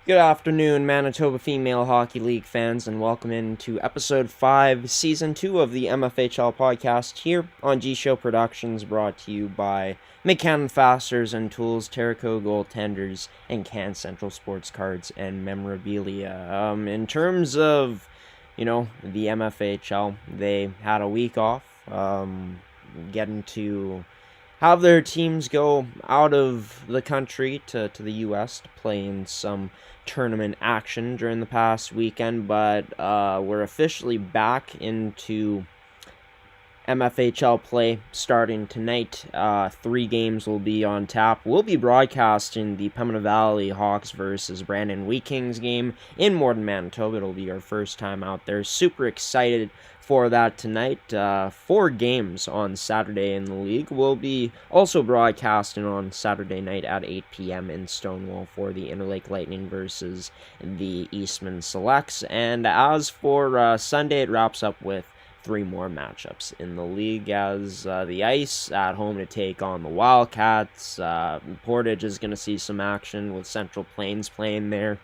Good afternoon, Manitoba Female Hockey League fans, and welcome into Ep.5, Season 2 of the MFHL podcast here on G-Show Productions, brought to you by McCann Fasteners and Tools, Terraco Goaltenders, and Can Central Sports Cards and Memorabilia. In terms of, the MFHL, they had a week off, getting to have their teams go out of the country to the U.S. to play in some tournament action during the past weekend, but we're officially back into MFHL play starting tonight. Three games will be on tap. We'll be broadcasting the Pembina Valley Hawks versus Brandon Wheat Kings game in Morden, Manitoba. It'll be our first time out there. Super excited for that tonight. Four games on Saturday in the league. We'll be also broadcasting on Saturday night at 8 p.m. in Stonewall for the Interlake Lightning versus the Eastman Selects. And as for Sunday, it wraps up with three more matchups in the league as the Ice at home to take on the Wildcats. Portage is going to see some action with Central Plains playing there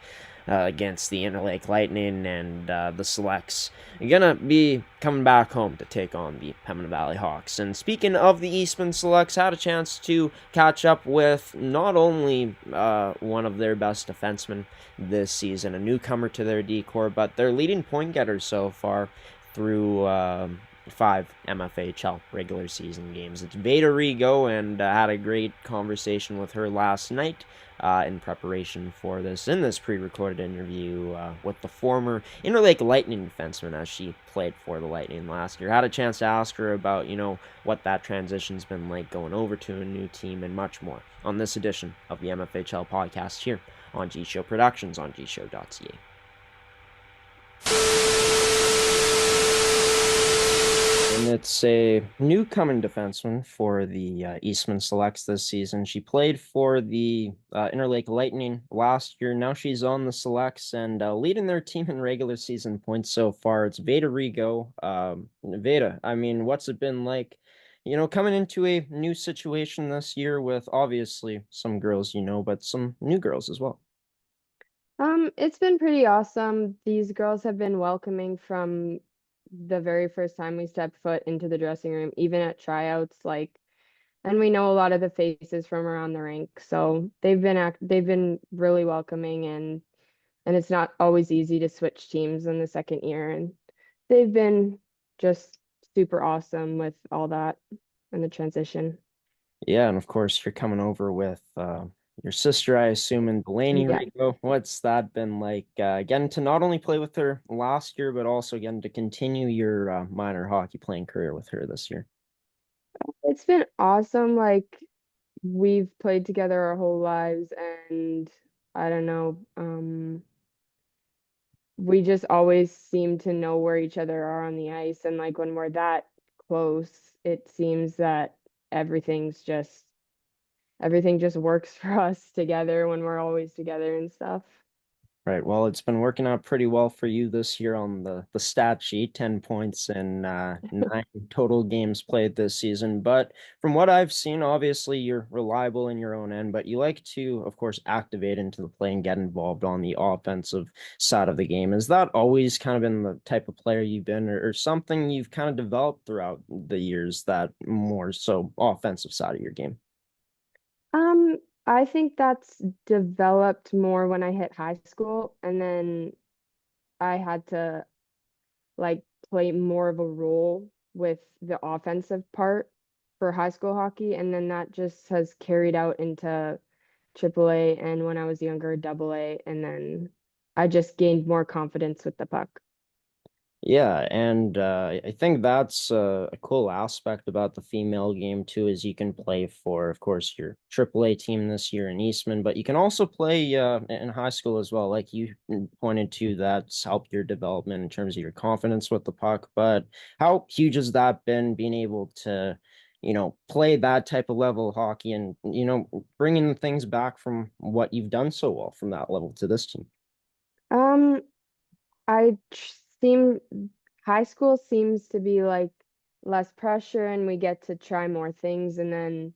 against the Interlake Lightning, and the Selects are going to be coming back home to take on the Pembina Valley Hawks. And speaking of the Eastman Selects, had a chance to catch up with not only one of their best defensemen this season, a newcomer to their D-Corps, but their leading point getter so far through five MFHL regular season games. It's Veda Rigo, and had a great conversation with her last night in preparation for this pre-recorded interview with the former Interlake Lightning defenseman as she played for the Lightning last year. Had a chance to ask her about, what that transition's been like going over to a new team and much more on this edition of the MFHL podcast here on G-Show Productions on gshow.ca. And it's a newcoming defenseman for the Eastman Selects this season. She played for the Interlake Lightning last year. Now she's on the Selects and leading their team in regular season points so far. It's Veda Rigo. Veda, I mean, what's it been like, coming into a new situation this year with obviously some girls, but some new girls as well? It's been pretty awesome. These girls have been welcoming from the very first time we stepped foot into the dressing room, even at tryouts, and we know a lot of the faces from around the rink. So they've been really welcoming, and it's not always easy to switch teams in the second year, and they've been just super awesome with all that and the transition. Yeah, and of course you're coming over with your sister, I assume, and Delaney Yeah. Rigo. What's that been like? Getting to not only play with her last year, but also getting to continue your minor hockey playing career with her this year. It's been awesome. We've played together our whole lives, and I don't know, we just always seem to know where each other are on the ice, and like when we're that close, it seems that everything's just everything just works for us together when we're always together and stuff. Right. Well, it's been working out pretty well for you this year on the stat sheet, 10 points and nine total games played this season. But from what I've seen, obviously you're reliable in your own end, but you like to, of course, activate into the play and get involved on the offensive side of the game. Is that always kind of been the type of player you've been, or something you've kind of developed throughout the years, that more so offensive side of your game? Um, I think that's developed more when I hit high school, and then I had to like play more of a role with the offensive part for high school hockey, and then that just has carried out into AAA, and when I was younger, AA, and then I just gained more confidence with the puck. Yeah, and I think that's a cool aspect about the female game too, is you can play for, of course, your AAA team this year in Eastman, but you can also play in high school as well. Like you pointed to, that's helped your development in terms of your confidence with the puck. But how huge has that been, being able to, play that type of level of hockey and, bringing things back from what you've done so well from that level to this team? Um, I seem high school seems to be like less pressure, and we get to try more things, and then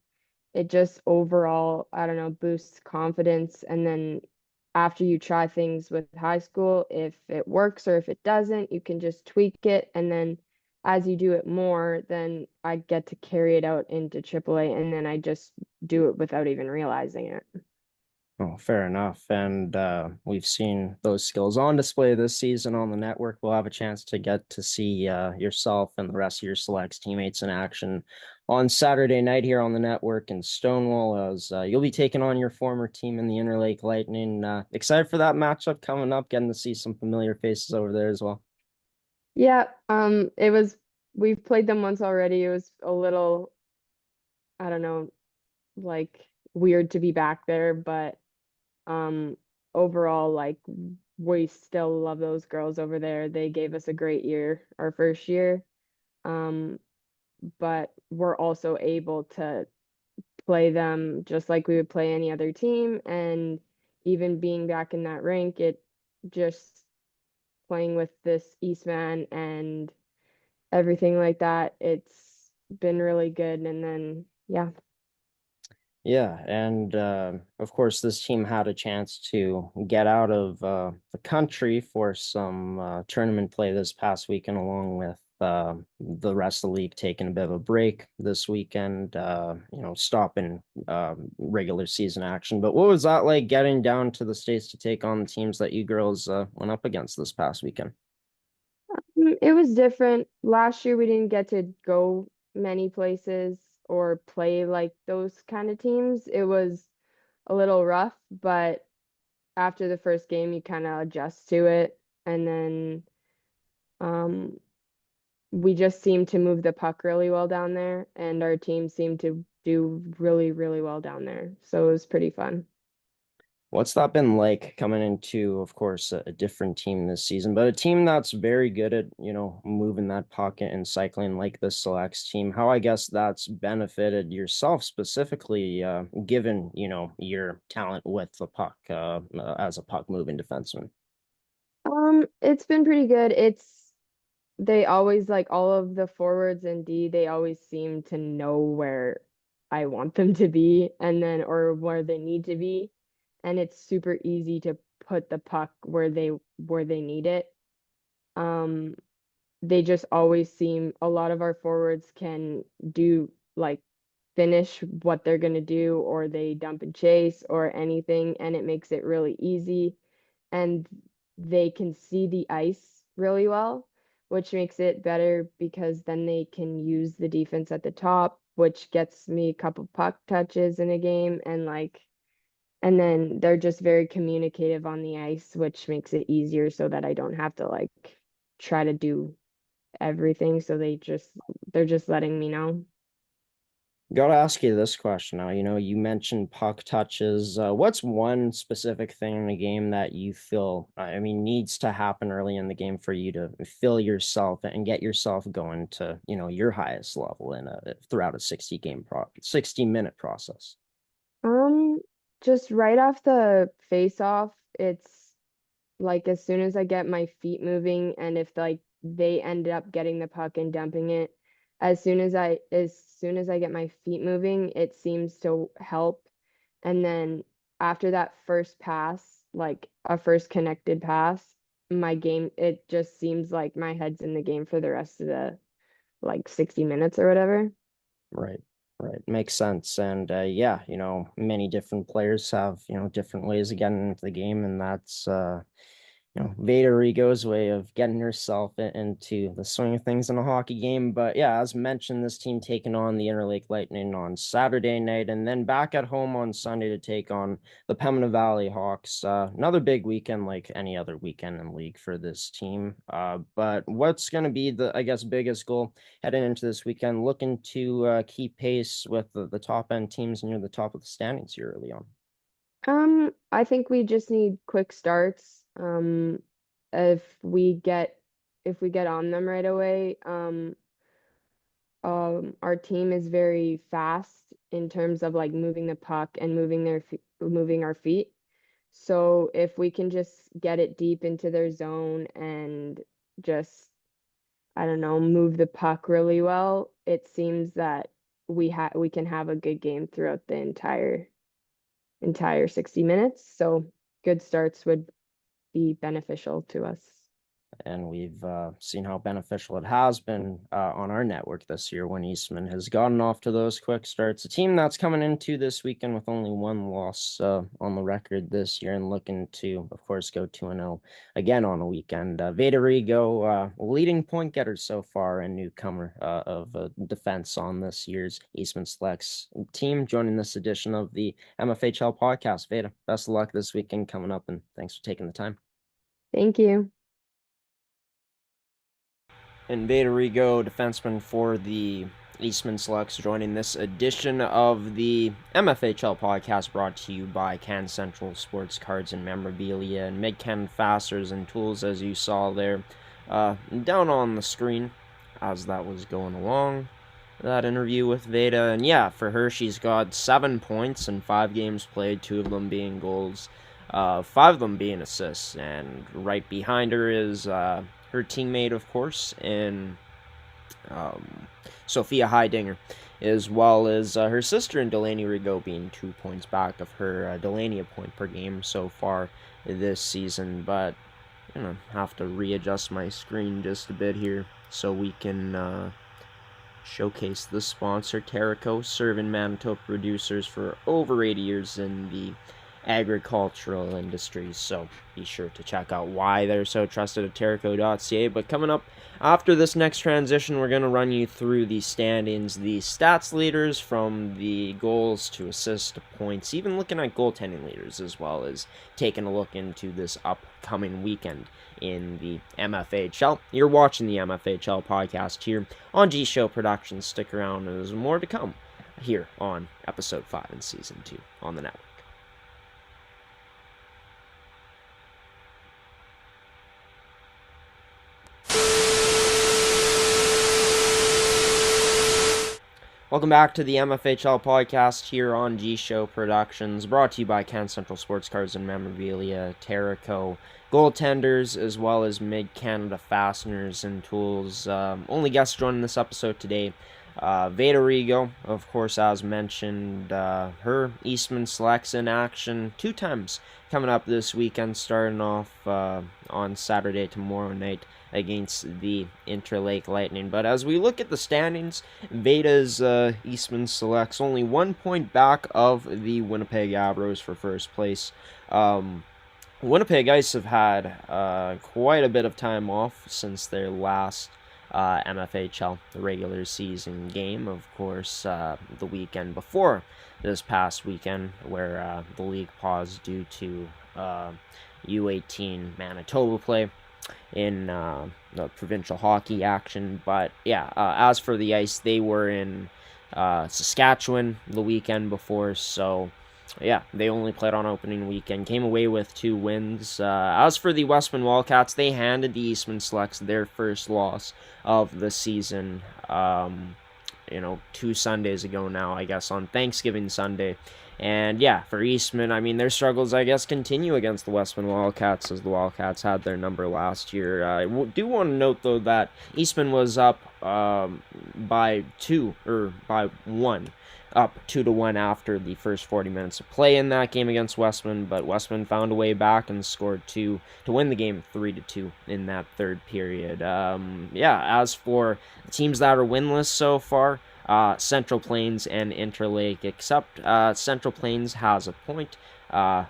it just overall, I don't know, boosts confidence, and then after you try things with high school, if it works or if it doesn't, you can just tweak it. And then as you do it more, then I get to carry it out into AAA and then I just do it without even realizing it. Oh, fair enough. And we've seen those skills on display this season on the network. We'll have a chance to get to see yourself and the rest of your selects teammates in action on Saturday night here on the network in Stonewall as you'll be taking on your former team in the Interlake Lightning. Excited for that matchup coming up, getting to see some familiar faces over there as well. Yeah, we've played them once already. It was a little, I don't know, like weird to be back there, but um overall, like we still love those girls over there. They gave us a great year, our first year. Um, but we're also able to play them just like we would play any other team. And even being back in that rink, it just playing with this Eastman and everything like that, it's been really good. And then, yeah. Yeah, and of course, this team had a chance to get out of the country for some tournament play this past weekend, along with the rest of the league taking a bit of a break this weekend, stopping regular season action. But what was that like getting down to the States to take on the teams that you girls went up against this past weekend? It was different. Last year we didn't get to go many places or play like those kind of teams. It was a little rough, but after the first game you kind of adjust to it. And then um we just seemed to move the puck really well down there and our team seemed to do really, really well down there. So it was pretty fun. What's that been like coming into, of course, a different team this season, but a team that's very good at, moving that pocket and cycling like the selects team? How I guess that's benefited yourself specifically, given, your talent with the puck as a puck moving defenseman. It's been pretty good. They always like all of the forwards and D, they always seem to know where I want them to be and then or where they need to be. And it's super easy to put the puck where they need it. Um, they just always seem a lot of our forwards can do like finish what they're gonna do or they dump and chase or anything, and it makes it really easy and they can see the ice really well, which makes it better because then they can use the defense at the top, which gets me a couple puck touches in a game and then they're just very communicative on the ice, which makes it easier so that I don't have to like try to do everything. So they're just letting me know. Gotta ask you this question now. You mentioned puck touches. What's one specific thing in the game that you feel, I mean, needs to happen early in the game for you to feel yourself and get yourself going to, your highest level throughout a 60-minute process? Um, just right off the face off, it's like as soon as I get my feet moving and if like they end up getting the puck and dumping it, as soon as I get my feet moving, it seems to help. And then after that first pass, like a first connected pass, my game, it just seems like my head's in the game for the rest of the like 60 minutes or whatever. Right. Right. Makes sense. And yeah, many different players have, different ways of getting into the game, and that's Vader Rigo's way of getting herself into the swing of things in a hockey game. But yeah, as mentioned, this team taking on the Interlake Lightning on Saturday night and then back at home on Sunday to take on the Pembina Valley Hawks. Another big weekend like any other weekend in league for this team. But what's going to be the, I guess, biggest goal heading into this weekend? Looking to keep pace with the top end teams near the top of the standings here early on. I think we just need quick starts. If we get if we get on them right away, our team is very fast in terms of like moving the puck and moving our feet. So if we can just get it deep into their zone and just, I don't know, move the puck really well, it seems that we can have a good game throughout the entire 60 minutes. So good starts would be beneficial to us. And we've seen how beneficial it has been on our network this year when Eastman has gotten off to those quick starts. A team that's coming into this weekend with only one loss on the record this year and looking to, of course, go 2-0 again on a weekend. Veda Rigo, leading point getter so far and newcomer of defense on this year's Eastman Selects team, joining this edition of the MFHL podcast. Veda, best of luck this weekend coming up, and thanks for taking the time. Thank you. And Veda Rigo, defenseman for the Eastman Selects, joining this edition of the MFHL podcast, brought to you by Can Central Sports Cards and Memorabilia and Mid-Can Fasteners and Tools, as you saw there down on the screen as that was going along. That interview with Veda, and yeah, for her, she's got 7 points in 5 games played, 2 of them being goals, 5 of them being assists, and right behind her is her teammate, of course, in Sophia Heidinger, as well as her sister in Delaney Rigo being 2 points back of her. Delaney a point per game so far this season, but I'm going to have to readjust my screen just a bit here so we can showcase the sponsor, Terrico, serving Manitoba producers for over 80 years in the agricultural industry. So be sure to check out why they're so trusted at Terrico.ca. But coming up after this next transition, we're going to run you through the standings, the stats leaders from the goals to assists to points, even looking at goaltending leaders, as well as taking a look into this upcoming weekend in the MFHL. You're watching the MFHL podcast here on G Show Productions. Stick around, there's more to come here on episode 5 in season 2 on the network. Welcome back to the MFHL podcast here on G Show Productions, brought to you by Can Central Sports Cards and Memorabilia, Terrico, goaltenders, as well as Mid-Canada Fasteners and Tools. Only guest joining this episode today, Veda Rigo, of course, as mentioned, her Eastman Selects in action 2 times coming up this weekend, starting off on Saturday tomorrow night against the Interlake Lightning. But as we look at the standings, Veda's Eastman Selects only 1 point back of the Winnipeg Avros for first place. Winnipeg Ice have had quite a bit of time off since their last MFHL regular season game. Of course, the weekend before this past weekend, where the league paused due to U18 Manitoba play in the provincial hockey action. But yeah, as for the Ice, they were in Saskatchewan the weekend before, so yeah, they only played on opening weekend, came away with 2 wins. As for the Westman Wildcats, they handed the Eastman Selects their first loss of the season, 2 Sundays ago now, I guess, on Thanksgiving Sunday. And yeah, for Eastman, I mean, their struggles, I guess, continue against the Westman Wildcats, as the Wildcats had their number last year. I do want to note, though, that Eastman was up by 1, up 2-1 after the first 40 minutes of play in that game against Westman, but Westman found a way back and scored 2 to win the game 3-2 in that third period. As for the teams that are winless so far, Central Plains and Interlake, except Central Plains has a point,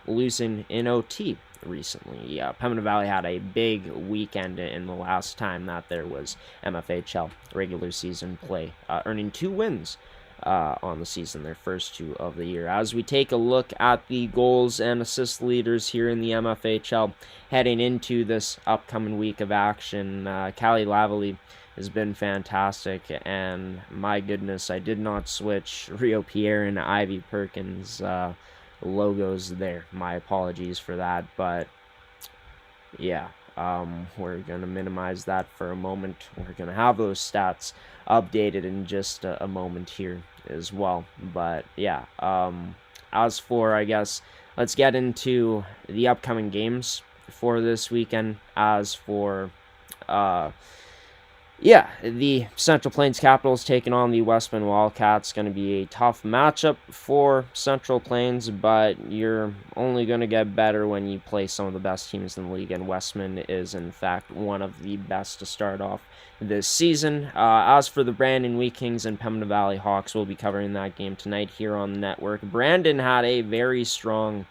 losing in OT recently. Pembina Valley had a big weekend in the last time that there was MFHL regular season play, earning 2 wins on the season, their first 2 of the year. As we take a look at the goals and assist leaders here in the MFHL heading into this upcoming week of action, Callie Lavalley has been fantastic, and my goodness, I did not switch Rio Pierre and Ivy Perkins logos there. My apologies for that, but yeah, we're going to minimize that for a moment. We're going to have those stats updated in just a moment here as well. But yeah, as for, I guess, let's get into the upcoming games for this weekend. As for Yeah, the Central Plains Capitals taking on the Westman Wildcats. Going to be a tough matchup for Central Plains, but you're only going to get better when you play some of the best teams in the league, and Westman is, in fact, one of the best to start off this season. As for the Brandon Wheat Kings and Pembina Valley Hawks, we'll be covering that game tonight here on the network. Brandon had a very strong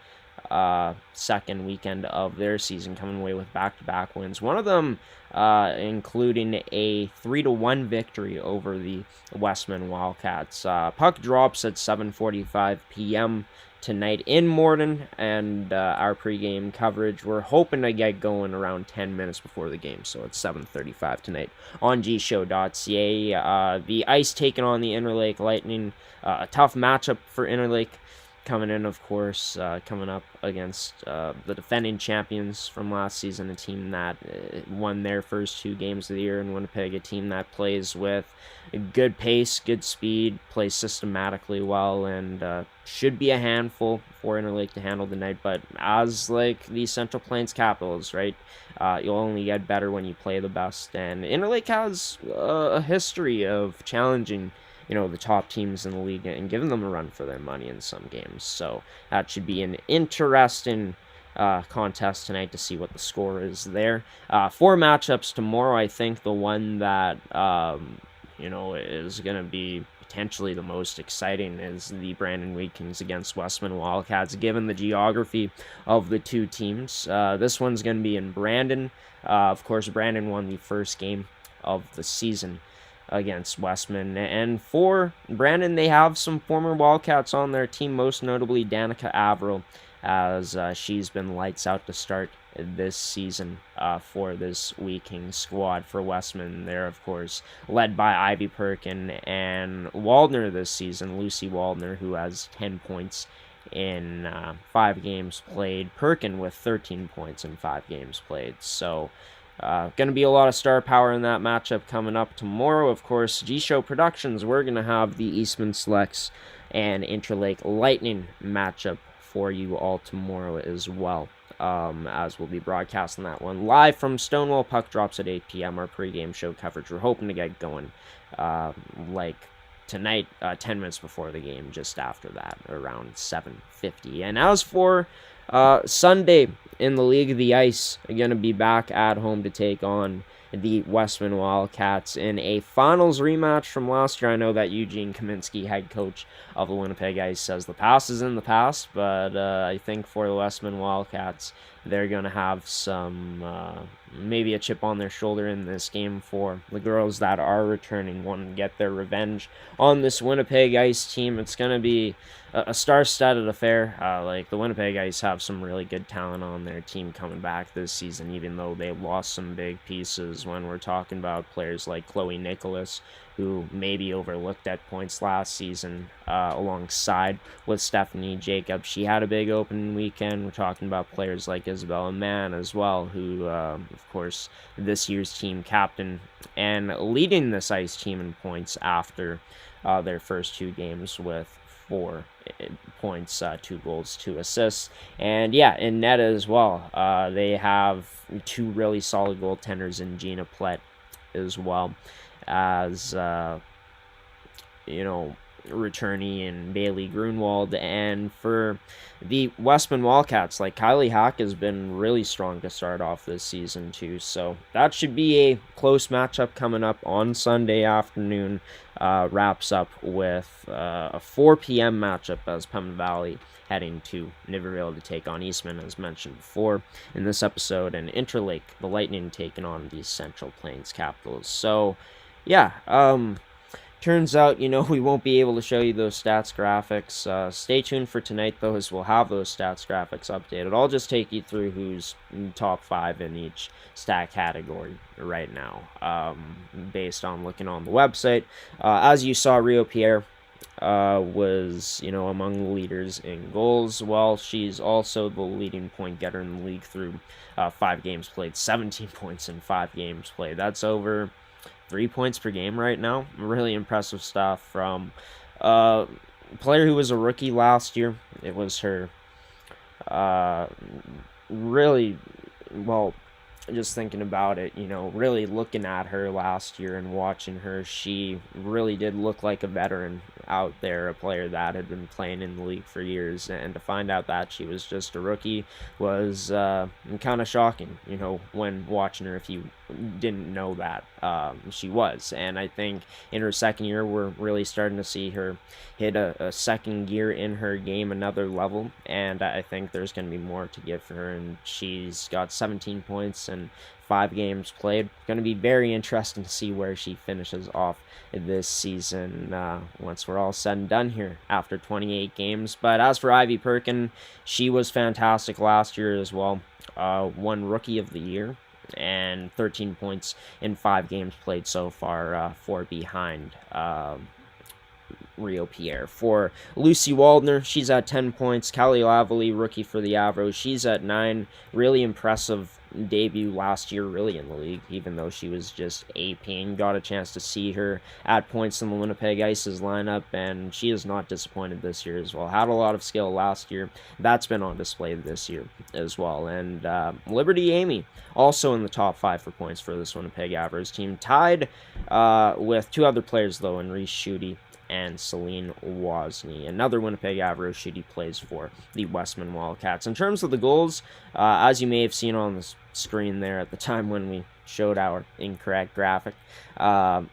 second weekend of their season, coming away with back-to-back wins. One of them including a 3-1 victory over the Westman Wildcats. Puck drops at 7:45 p.m. tonight in Morden, and our pregame coverage, we're hoping to get going around 10 minutes before the game, so it's 7:35 tonight on gshow.ca. The Ice taking on the Interlake Lightning. A tough matchup for Interlake. Coming in, of course, coming up against the defending champions from last season, a team that won their first 2 games of the year in Winnipeg, a team that plays with good pace, good speed, plays systematically well, and should be a handful for Interlake to handle tonight. But as like the Central Plains Capitals, right, you'll only get better when you play the best, and Interlake has a history of challenging the top teams in the league and giving them a run for their money in some games. So that should be an interesting contest tonight to see what the score is there. 4 matchups tomorrow. I think the one that is going to be potentially the most exciting is the Brandon Wheat Kings against Westman Wildcats, given the geography of the two teams. This one's going to be in Brandon. Of course, Brandon won the first game of the season against Westman. And for Brandon, they have some former Wildcats on their team, most notably Danica Averill, as she's been lights out to start this season for this Wheat Kings squad. For Westman, they're, of course, led by Ivy Perkin and Waldner this season, Lucy Waldner, who has 10 points in 5 games played, Perkin with 13 points in 5 games played. So going to be a lot of star power in that matchup coming up tomorrow. Of course, G-Show Productions, we're going to have the Eastman Selects and Interlake Lightning matchup for you all tomorrow as well, as we'll be broadcasting that one live from Stonewall. Puck drops at 8 p.m. Our pregame show coverage. We're hoping to get going like tonight, 10 minutes before the game, just after that, around 7:50. And as for Sunday in the League of the Ice, are going to be back at home to take on the Westman Wildcats in a finals rematch from last year. I know that Eugene Kaminsky, head coach of the Winnipeg Ice, says the past is in the past, but I think for the Westman Wildcats, they're going to have some, maybe a chip on their shoulder in this game for the girls that are returning, wanting to get their revenge on this Winnipeg Ice team. It's going to be a star-studded affair. Like the Winnipeg Ice have some really good talent on their team coming back this season, even though they lost some big pieces. When we're talking about players like Chloe Nicholas, who maybe overlooked at points last season, alongside with Stephanie Jacobs. She had a big opening weekend. We're talking about players like Isabella Mann as well, who, of course, this year's team captain and leading this Ice team in points after their first 2 games with 4 points, 2 goals, 2 assists. And yeah, in net as well, they have 2 really solid goaltenders in Gina Plett as well as returnee and Bailey Grunwald. And for the Westman Wildcats, like Kylie Hack has been really strong to start off this season too. So that should be a close matchup coming up on Sunday afternoon. Wraps up with a 4 p.m. matchup as Pembina Valley heading to Niverville to take on Eastman, as mentioned before in this episode, and Interlake, the Lightning, taking on the Central Plains Capitals. So yeah, turns out, we won't be able to show you those stats graphics. Stay tuned for tonight, though, as we'll have those stats graphics updated. I'll just take you through who's in top 5 in each stat category right now, based on looking on the website. As you saw, Rio Pierre was, among the leaders in goals. Well, she's also the leading point getter in the league through 5 games played, 17 points in 5 games played. That's over 3 points per game right now. Really impressive stuff from a player who was a rookie last year. It was her just thinking about it, really looking at her last year and watching her, she really did look like a veteran out there, a player that had been playing in the league for years. And to find out that she was just a rookie was kind of shocking, when watching her, if you didn't know that she was. And I think in her second year, we're really starting to see her hit a second gear in her game, another level. And I think there's going to be more to give for her. And she's got 17 points and 5 games played. Going to be very interesting to see where she finishes off this season once we're all said and done here after 28 games. But as for Ivy Perkin, she was fantastic last year as well. Won Rookie of the Year and 13 points in 5 games played so far, 4 behind Rio Pierre. For Lucy Waldner, she's at 10 points. Callie Lavalley, rookie for the Avros, she's at 9. Really impressive debut last year, really, in the league, even though she was just APing. Got a chance to see her at points in the Winnipeg Ice's lineup, and she is not disappointed this year as well. Had a lot of skill last year. That's been on display this year as well. And Liberty Amy, also in the top 5 for points for this Winnipeg Avros team. Tied with 2 other players, though, in Reese Schutte and Celine Wozni. Another Winnipeg Avros Schutte plays for the Westman Wildcats. In terms of the goals, as you may have seen on the screen there at the time when we showed our incorrect graphic, Callie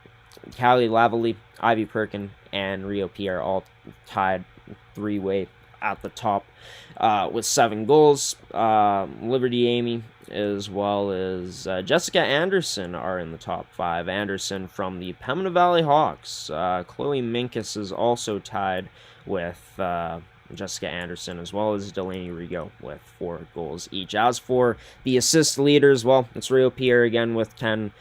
Lavalley, Ivy Perkin, and Rio Pierre all tied 3-way at the top with 7 goals. Liberty Amy as well as Jessica Anderson are in the top 5. Anderson from the Pembina Valley Hawks. Chloe Minkus is also tied with Jessica Anderson, as well as Delaney Rigo with 4 goals each. As for the assist leaders, well, it's Rio Pierre again with 10.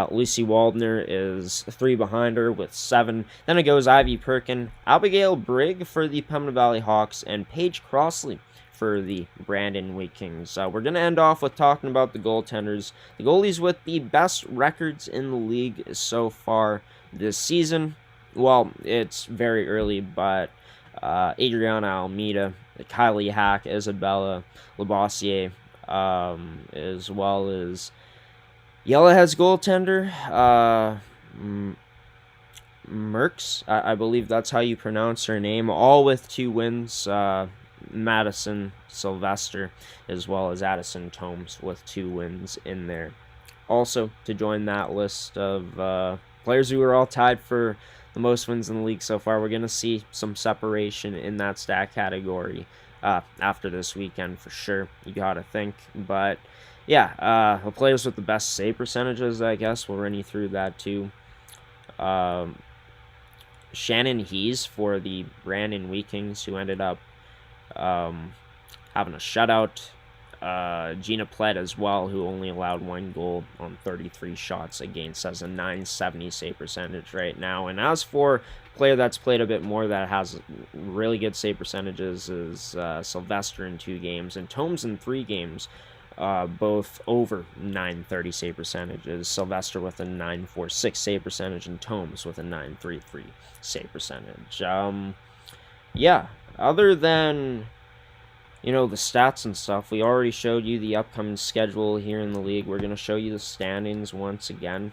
Lucy Waldner is 3 behind her with 7. Then it goes Ivy Perkin, Abigail Brigg for the Pembina Valley Hawks, and Paige Crossley for the Brandon Wheat Kings. We're going to end off with talking about the goaltenders. The goalies with the best records in the league so far this season. Well, it's very early, but Adriana Almeida, Kylie Hack, Isabella Labossiere, as well as Yellowhead's goaltender, Merckx, I believe that's how you pronounce her name, all with 2 wins. Madison Sylvester, as well as Addison Tomes with 2 wins in there. Also, to join that list of players who are all tied for the most wins in the league so far, we're going to see some separation in that stat category after this weekend for sure, you got to think. But yeah, the players with the best save percentages, I guess, we'll run you through that too. Shannon Hees for the Brandon Wheat Kings, who ended up having a shutout. Gina Plett as well, who only allowed 1 goal on 33 shots against, has a .970 save percentage right now. And as for a player that's played a bit more that has really good save percentages is Sylvester in 2 games and Tomes in 3 games, both over .930 save percentages. Sylvester with a .946 save percentage and Tomes with a .933 save percentage. Yeah, other than the stats and stuff, we already showed you the upcoming schedule here in the league. We're going to show you the standings once again,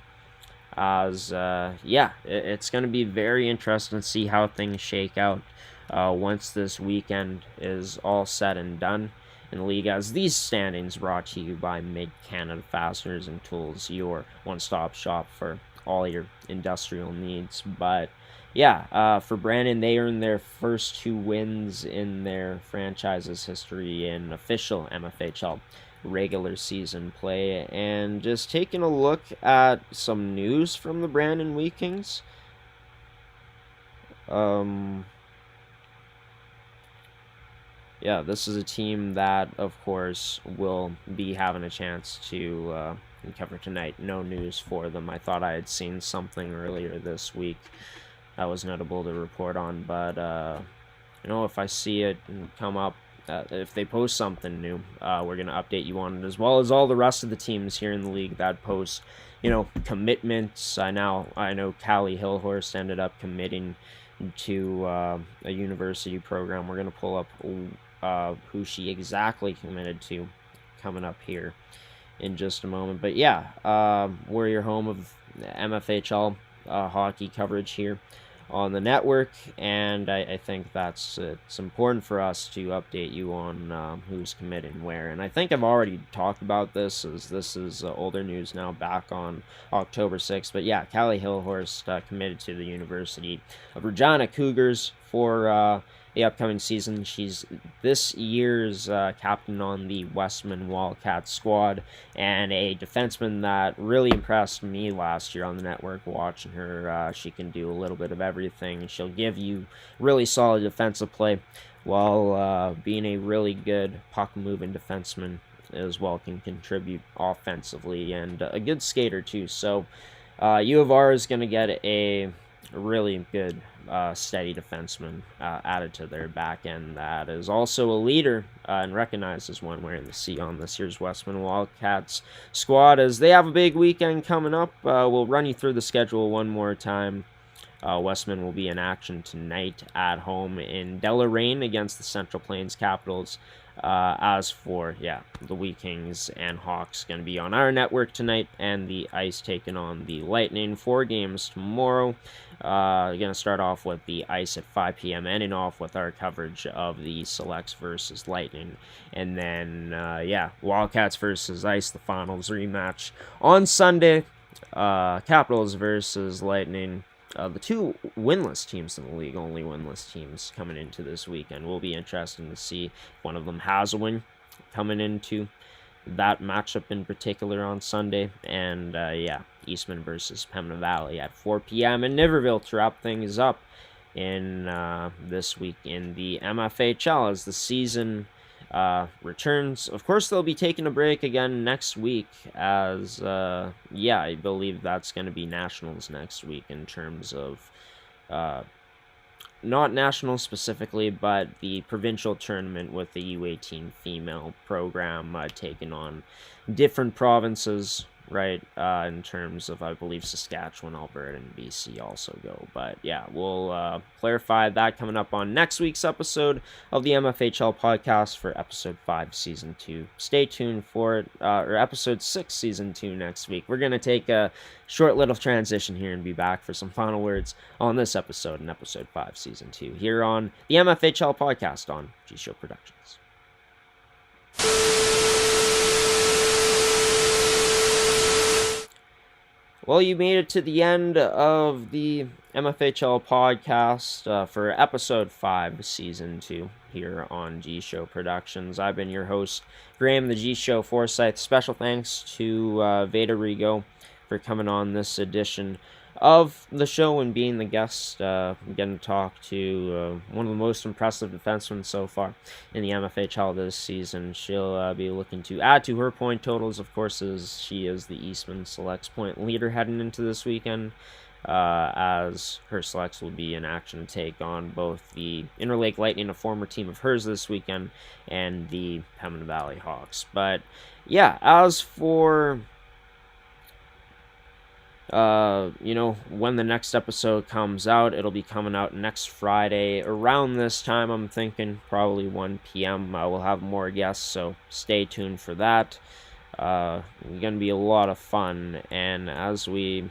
as it's going to be very interesting to see how things shake out once this weekend is all said and done in the league, as these standings brought to you by Mid-Canada Fasteners and Tools, your one-stop shop for all your industrial needs. But yeah, for Brandon, they earned their first 2 wins in their franchise's history in official MFHL regular season play. And just taking a look at some news from the Brandon Wheat Kings. Yeah, this is a team that, of course, will be having a chance to cover tonight. No news for them. I thought I had seen something earlier this week that was notable to report on, but if I see it come up, if they post something new, we're going to update you on it, as well as all the rest of the teams here in the league that post commitments. I know Callie Hillhorst ended up committing to a university program. We're going to pull up who she exactly committed to coming up here in just a moment. But yeah, we're your home of MFHL hockey coverage here on the network, and I think it's important for us to update you on who's committing where. And I think I've already talked about this, as this is older news now, back on October 6th. But yeah, Callie Hillhorst committed to the University of Regina Cougars for the upcoming season. She's this year's captain on the Westman Wildcats squad, and a defenseman that really impressed me last year on the network watching her. She can do a little bit of everything. She'll give you really solid defensive play while being a really good puck-moving defenseman as well, can contribute offensively, and a good skater too. So U of R is going to get a really good, steady defenseman added to their back end that is also a leader and recognized as one wearing the C on this year's Westman Wildcats squad, as they have a big weekend coming up. We'll run you through the schedule one more time. Westman will be in action tonight at home in Deloraine against the Central Plains Capitals. As for, the Wee Kings and Hawks going to be on our network tonight, and the Ice taking on the Lightning. 4 games tomorrow. Going to start off with the Ice at 5 p.m., ending off with our coverage of the Selects versus Lightning. And then, Wildcats versus Ice, the finals rematch on Sunday. Capitals versus Lightning. The 2 winless teams in the league, only winless teams coming into this weekend. Will be interesting to see if one of them has a win coming into that matchup in particular on Sunday. And Eastman versus Pembina Valley at 4 p.m. in Niverville to wrap things up in this week in the MFHL as the season returns. Of course, they'll be taking a break again next week, as I believe that's going to be nationals next week in terms of not national specifically, but the provincial tournament with the U18 female program taking on different provinces, right? In terms of, I believe, Saskatchewan, Alberta, and BC also go. But yeah, we'll clarify that coming up on next week's episode of the MFHL podcast for episode 5, season 2. Stay tuned for it, or episode 6, season 2 next week. We're going to take a short little transition here and be back for some final words on this episode in episode 5, season 2, here on the MFHL podcast on G-Show Productions. Well, you made it to the end of the MFHL podcast for episode 5, season 2, here on G-Show Productions. I've been your host, Graham, the G-Show Forsyth. Special thanks to Veda Rigo for coming on this edition of the show and being the guest. Getting to talk to one of the most impressive defensemen so far in the MFHL this season. She'll be looking to add to her point totals, of course, as she is the Eastman Selects point leader heading into this weekend, as her Selects will be in action to take on both the Interlake Lightning, a former team of hers this weekend, and the Pembina Valley Hawks. But yeah, as for when the next episode comes out, it'll be coming out next Friday around this time. I'm thinking probably 1 p.m. We'll have more guests, so stay tuned for that. It's going to be a lot of fun. And as we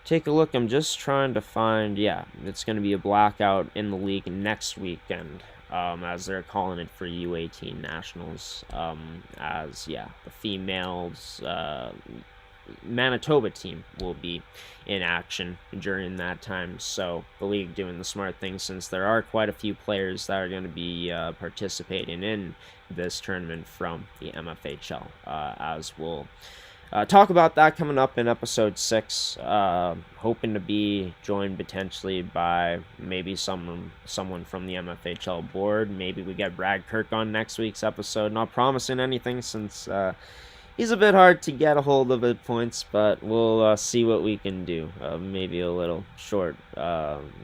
take a look, I'm just trying to find, it's going to be a blackout in the league next weekend, as they're calling it for U18 Nationals, the females, Manitoba team will be in action during that time. So the league doing the smart thing, since there are quite a few players that are going to be participating in this tournament from the MFHL, as we'll talk about that coming up in episode 6. Hoping to be joined potentially by maybe someone from the MFHL board. Maybe we get Brad Kirk on next week's episode. Not promising anything, since he's a bit hard to get a hold of at points, but we'll see what we can do. Maybe a little short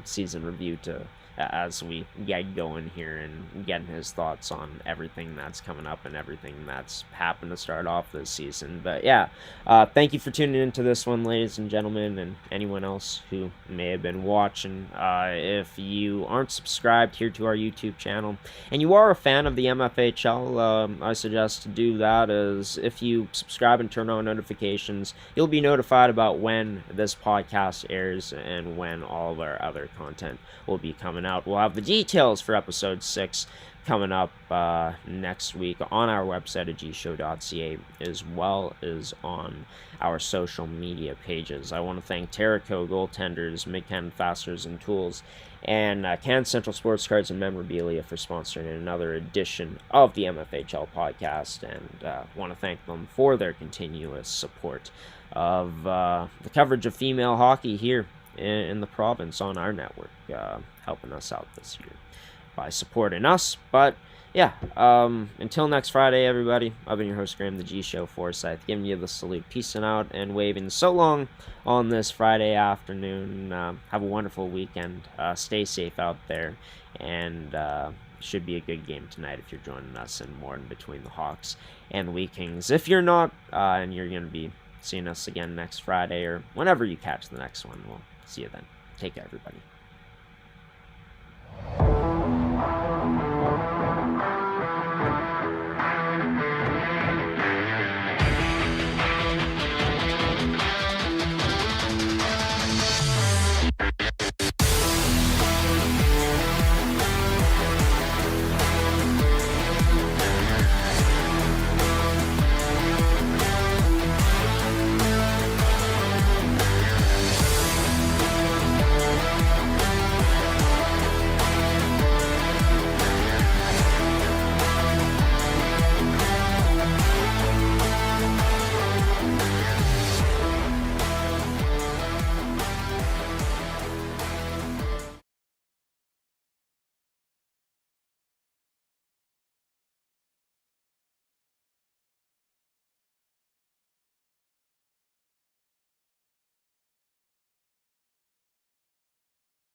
season review to as we get going here and getting his thoughts on everything that's coming up and everything that's happened to start off this season. But yeah, thank you for tuning into this one, ladies and gentlemen, and anyone else who may have been watching. If you aren't subscribed here to our YouTube channel and you are a fan of the MFHL, I suggest to do that, as if you subscribe and turn on notifications, you'll be notified about when this podcast airs and when all of our other content will be coming out. We'll have the details for episode 6 coming up next week on our website at gshow.ca, as well as on our social media pages. I want to thank Terrico Goaltenders, Mid-Canton Fasteners and Tools, and Can Central Sports Cards and Memorabilia for sponsoring another edition of the MFHL podcast, and want to thank them for their continuous support of the coverage of female hockey here in the province on our network, helping us out this year by supporting us. But yeah, until next Friday, everybody, I've been your host, Graham, the G Show Forsyth, giving you the salute, peacing out and waving so long on this Friday afternoon. Have a wonderful weekend. Stay safe out there, and should be a good game tonight if you're joining us in Morton between the Hawks and the Wheat Kings. If you're not, and you're going to be seeing us again next Friday or whenever you catch the next one, we'll see you then. Take care, everybody.